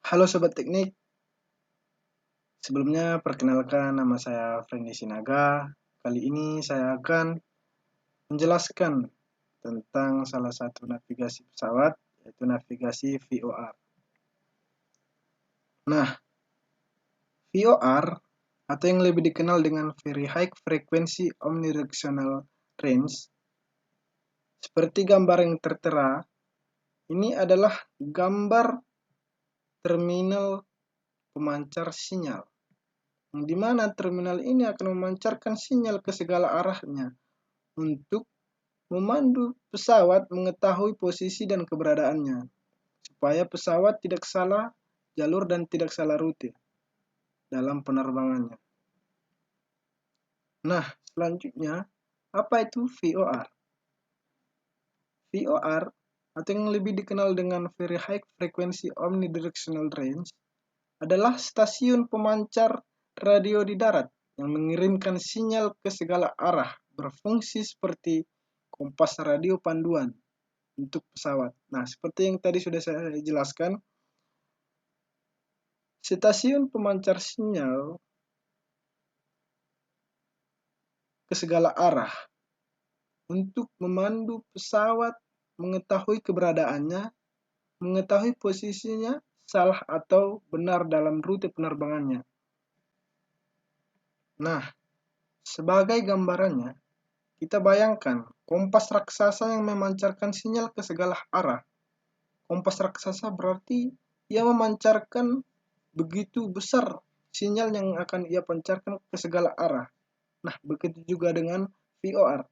Halo Sobat Teknik, sebelumnya perkenalkan nama saya Frendy Sinaga. Kali ini saya akan menjelaskan tentang salah satu navigasi pesawat, yaitu navigasi VOR. Nah, VOR atau yang lebih dikenal dengan Very High Frequency Omnidirectional Range, seperti gambar yang tertera, ini adalah gambar terminal pemancar sinyal, di mana terminal ini akan memancarkan sinyal ke segala arahnya untuk memandu pesawat mengetahui posisi dan keberadaannya, supaya pesawat tidak salah jalur dan tidak salah rute dalam penerbangannya. Nah, selanjutnya, apa itu VOR? VOR, atau yang lebih dikenal dengan Very High Frequency Omnidirectional Range, adalah stasiun pemancar radio di darat yang mengirimkan sinyal ke segala arah, berfungsi seperti kompas radio panduan untuk pesawat. Nah, seperti yang tadi sudah saya jelaskan, stasiun pemancar sinyal ke segala arah untuk memandu pesawat mengetahui keberadaannya, mengetahui posisinya, salah atau benar dalam rute penerbangannya. Nah, sebagai gambarannya, kita bayangkan kompas raksasa yang memancarkan sinyal ke segala arah. Kompas raksasa berarti ia memancarkan begitu besar sinyal yang akan ia pancarkan ke segala arah. Nah, begitu juga dengan VOR.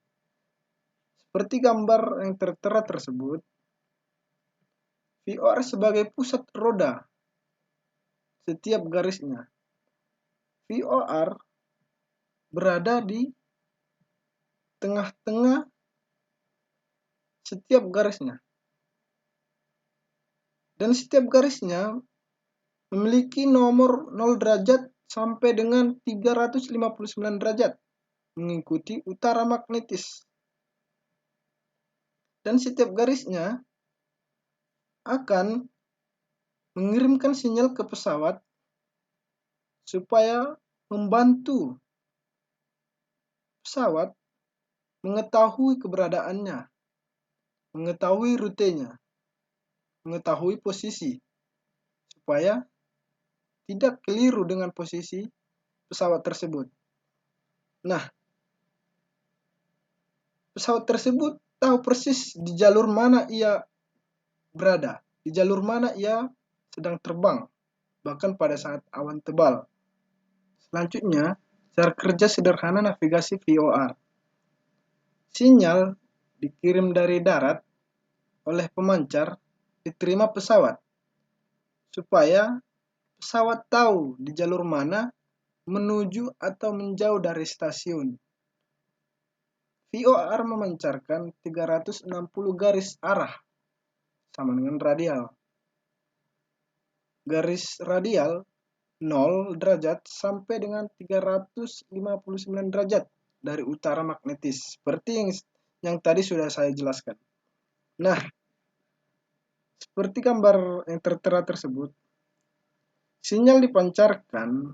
Seperti gambar yang tertera tersebut, VOR sebagai pusat roda setiap garisnya. VOR berada di tengah-tengah setiap garisnya. Dan setiap garisnya memiliki nomor 0 derajat sampai dengan 359 derajat, mengikuti utara magnetis. Dan setiap garisnya akan mengirimkan sinyal ke pesawat supaya membantu pesawat mengetahui keberadaannya, mengetahui rutenya, mengetahui posisi, supaya tidak keliru dengan posisi pesawat tersebut. Nah, pesawat tersebut tahu persis di jalur mana ia berada, di jalur mana ia sedang terbang, bahkan pada saat awan tebal. Selanjutnya, cara kerja sederhana navigasi VOR. Sinyal dikirim dari darat oleh pemancar diterima pesawat, supaya pesawat tahu di jalur mana menuju atau menjauh dari stasiun. VOR memancarkan 360 garis arah, sama dengan radial. Garis radial 0 derajat sampai dengan 359 derajat dari utara magnetis, seperti yang tadi sudah saya jelaskan. Nah, seperti gambar yang tertera tersebut, sinyal dipancarkan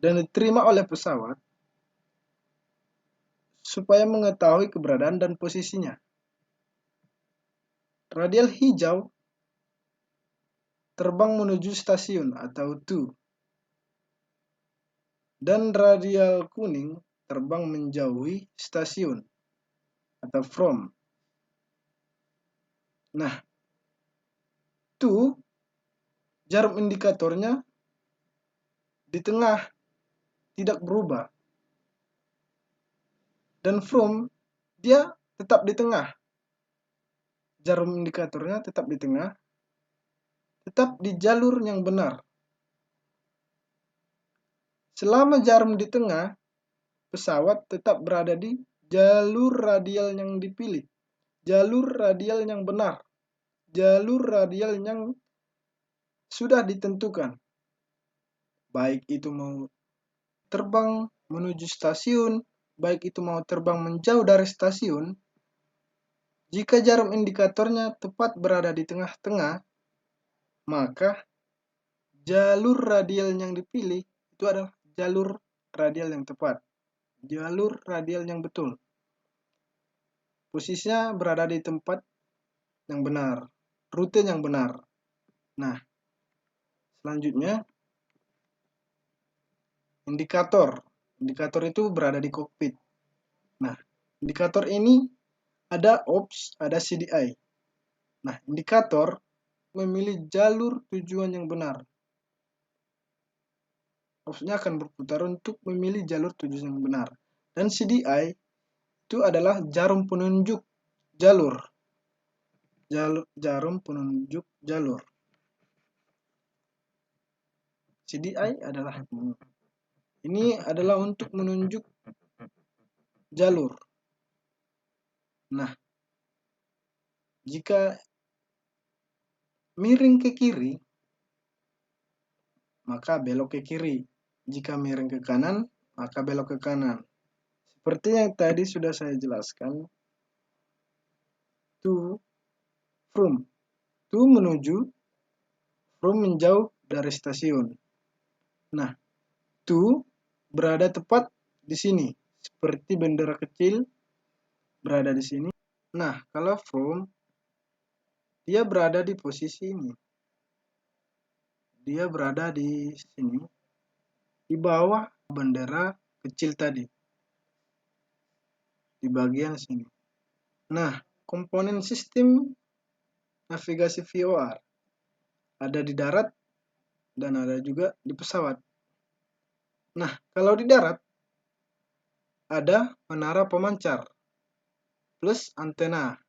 dan diterima oleh pesawat supaya mengetahui keberadaan dan posisinya. Radial hijau terbang menuju stasiun atau to, dan radial kuning terbang menjauhi stasiun atau from. Nah, to jarum indikatornya di tengah, tidak berubah. Dan from, dia tetap di tengah. Jarum indikatornya tetap di tengah, tetap di jalur yang benar. Selama jarum di tengah, pesawat tetap berada di jalur radial yang dipilih, jalur radial yang benar, jalur radial yang sudah ditentukan. Baik itu mau terbang menuju stasiun, baik itu mau terbang menjauh dari stasiun, jika jarum indikatornya tepat berada di tengah-tengah, maka jalur radial yang dipilih itu adalah jalur radial yang tepat, jalur radial yang betul. Posisinya berada di tempat yang benar, rute yang benar. Nah, selanjutnya indikator. Indikator itu berada di kokpit. Nah, indikator ini ada OPS, ada CDI. Nah, indikator memilih jalur tujuan yang benar. OPS-nya akan berputar untuk memilih jalur tujuan yang benar. Dan CDI itu adalah jarum penunjuk jalur. Jarum penunjuk jalur. CDI adalah ini adalah untuk menunjuk jalur. Nah, jika miring ke kiri, maka belok ke kiri. Jika miring ke kanan, maka belok ke kanan. Seperti yang tadi sudah saya jelaskan, to, from, to menuju, from menjauh dari stasiun. Nah, to berada tepat di sini, seperti bendera kecil berada di sini. Nah, kalau from, dia berada di posisi ini. Dia berada di sini, di bawah bendera kecil tadi, di bagian sini. Nah, komponen sistem navigasi VOR ada di darat dan ada juga di pesawat. Nah, kalau di darat ada menara pemancar plus antena.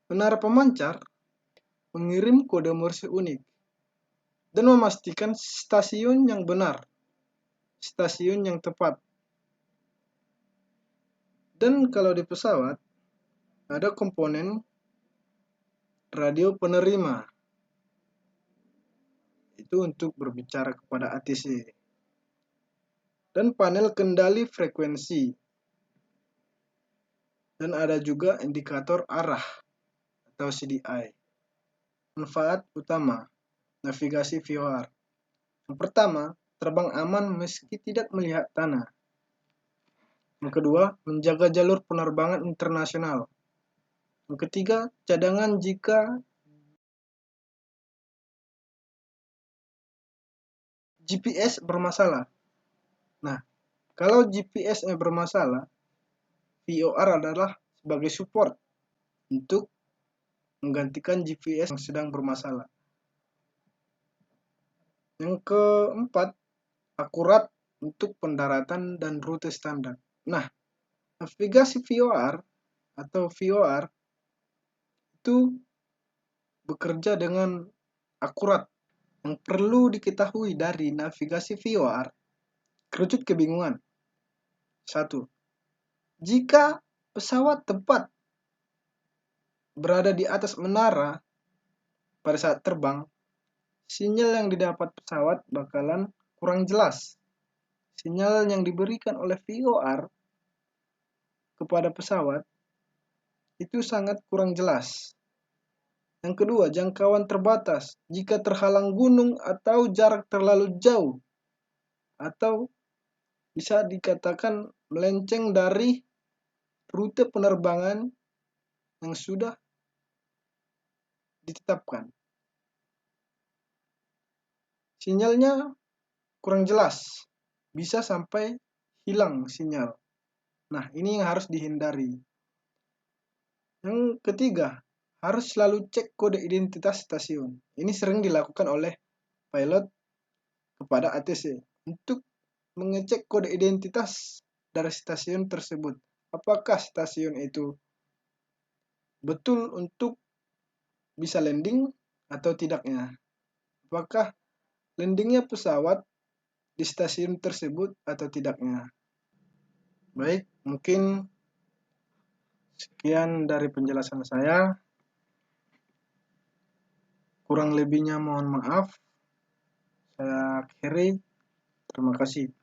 Menara pemancar mengirim kode Morse unik dan memastikan stasiun yang benar, stasiun yang tepat. Dan kalau di pesawat ada komponen radio penerima, itu untuk berbicara kepada ATC, dan panel kendali frekuensi, dan ada juga indikator arah atau CDI. Manfaat utama navigasi VOR. Yang pertama, terbang aman meski tidak melihat tanah. Yang kedua, menjaga jalur penerbangan internasional. Yang ketiga, cadangan jika GPS bermasalah. Nah, kalau GPS-nya bermasalah, VOR adalah sebagai support untuk menggantikan GPS yang sedang bermasalah. Yang keempat, akurat untuk pendaratan dan rute standar. Nah, navigasi VOR atau VOR itu bekerja dengan akurat. Yang perlu diketahui dari navigasi VOR, kerucut kebingungan. 1. Jika pesawat tepat berada di atas menara pada saat terbang, sinyal yang didapat pesawat bakalan kurang jelas. Sinyal yang diberikan oleh VOR kepada pesawat itu sangat kurang jelas. Yang kedua, jangkauan terbatas jika terhalang gunung atau jarak terlalu jauh, atau bisa dikatakan melenceng dari rute penerbangan yang sudah ditetapkan. Sinyalnya kurang jelas, bisa sampai hilang sinyal. Nah, ini yang harus dihindari. Yang ketiga, harus selalu cek kode identitas stasiun. Ini sering dilakukan oleh pilot kepada ATC untuk mengecek kode identitas dari stasiun tersebut. Apakah stasiun itu betul untuk bisa landing atau tidaknya? Apakah landingnya pesawat di stasiun tersebut atau tidaknya? Baik, mungkin sekian dari penjelasan saya. Kurang lebihnya mohon maaf. Saya akhiri. Terima kasih.